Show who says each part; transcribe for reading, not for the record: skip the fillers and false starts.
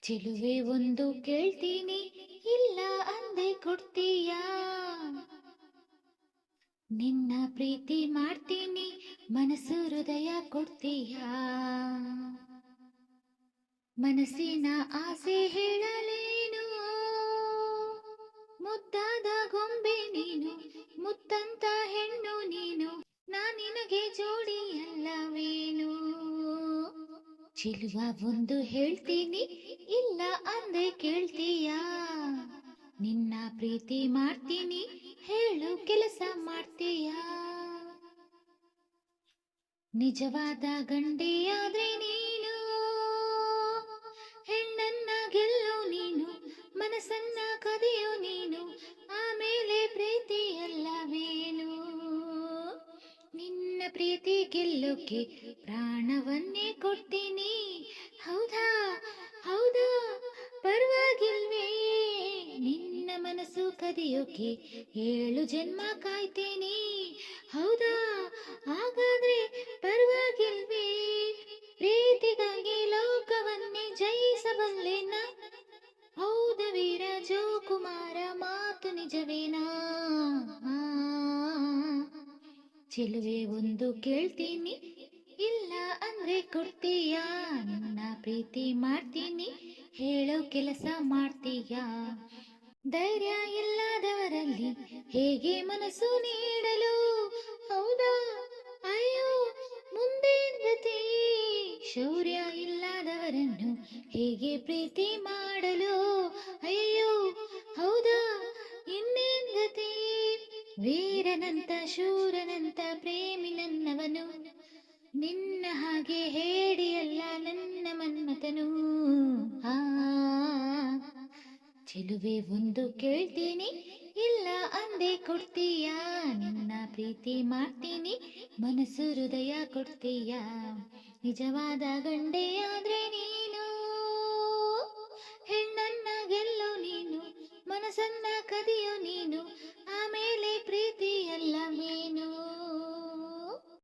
Speaker 1: ಚೆಲುವೆ ಒಂದು ಕೇಳ್ತೀನಿ, ಇಲ್ಲ ಅಂದೆ ಕೊಡ್ತೀಯಾ? ನಿನ್ನ ಪ್ರೀತಿ ಮಾಡ್ತೀನಿ, ಮನಸ್ಸು ಹೃದಯ ಕೊಡ್ತೀಯಾ? ಮನಸ್ಸಿನ ಆಸೆ ಹೇಳಲೇನು, ಮುದ್ದಾದ ಗೊಂಬೆ ನೀನು, ಮುತ್ತಂತ ಹೆಣ್ಣು ನೀನು, ನಿನಗೆ ಜೋಡಿ ಅಲ್ಲವೇನು? ಚೆಲುವ ಒಂದು ಹೇಳ್ತೀನಿ, ಇಲ್ಲ ಅಂದೆ ಕೇಳ್ತೀಯಾ? ನಿನ್ನ ಪ್ರೀತಿ ಮಾಡ್ತೀನಿ, ಹೇಳು ಕೆಲಸ ಮಾಡ್ತೀಯಾ? ನಿಜವಾದ ಗಂಡೆಯಾದ್ರೆ ನೀನು, ಹೆಣ್ಣನ್ನ ಗೆಲ್ಲೋ ನೀನು, ಮನಸ್ಸನ್ನ ಕದಿಯೋ ನೀನು, ಆಮೇಲೆ ಪ್ರೀತಿ ಅಲ್ಲವೇನು? ನಿನ್ನ ಪ್ರೀತಿ ಗೆಲ್ಲೋಕೆ ಪ್ರಾಣವನ್ನೇ ಕೊಡ್ತೀನಿ, ಹೌದಾ ಹೌದಾ ಪರವಾಗಿಲ್ವೇ? ನಿನ್ನ ಮನಸ್ಸು ಕದಿಯೋಕೆ 7 ಜನ್ಮ ಕಾಯ್ತೀನಿ, ಹೌದಾ ಹಾಗಾದ್ರೆ ಪರವಾಗಿಲ್ವೇ? ಪ್ರೀತಿಗಾಗಿ ಲೋಕವನ್ನೇ ಜಯಿಸಬಲ್ಲೆನ, ಹೌದ ವೀರ ಜೋಕುಮಾರ ಮಾತು ನಿಜವೇನಾ? ಚೆಲುವೆ ಒಂದು ಕೇಳ್ತೀನಿ, ಇಲ್ಲ ಅಂದ್ರೆ ಕೊಡ್ತೀಯಾ? ನಿನ್ನ ಪ್ರೀತಿ ಮಾಡ್ತೀನಿ, ಹೇಳೋ ಕೆಲಸ ಮಾಡ್ತೀಯಾ? ಧೈರ್ಯ ಇಲ್ಲದವರಲ್ಲಿ ಹೇಗೆ ಮನಸ್ಸು ನೀಡಲು, ಹೌದಾ ಅಯ್ಯೋ ಮುಂದೇನ್ ಗತಿ? ಶೌರ್ಯ ಇಲ್ಲದವರನ್ನು ಹೇಗೆ ಪ್ರೀತಿ ಮಾಡಲು, ಅಯ್ಯೋ ಹೌದಾ ಇನ್ನೇನ್ ಗತಿ? ವೀರನಂತ ಶೂರನಂತ ಪ್ರೇಮಿ ನನ್ನವನು, ನಿನ್ನ ಹಾಗೆ ಹೇಡಿಯಲ್ಲ ನನ್ನ ಮನ್ಮಥನು. ಚೆಲುವೆ ಒಂದು ಕೇಳ್ತೀನಿ, ಇಲ್ಲ ಅಂದೆ ಕೊಡ್ತೀಯಾ? ನಿನ್ನ ಪ್ರೀತಿ ಮಾಡ್ತೀನಿ, ಮನಸ್ಸು ಹೃದಯ ಕೊಡ್ತೀಯಾ? ನಿಜವಾದ ಗಂಡೆಯಾದ್ರೆ ನೀನು, ಹೆಣ್ಣನ್ನ ಗೆಲ್ಲೋ ನೀನು, ಮನಸ್ಸನ್ನ ಕದಿಯೋ ನೀನು,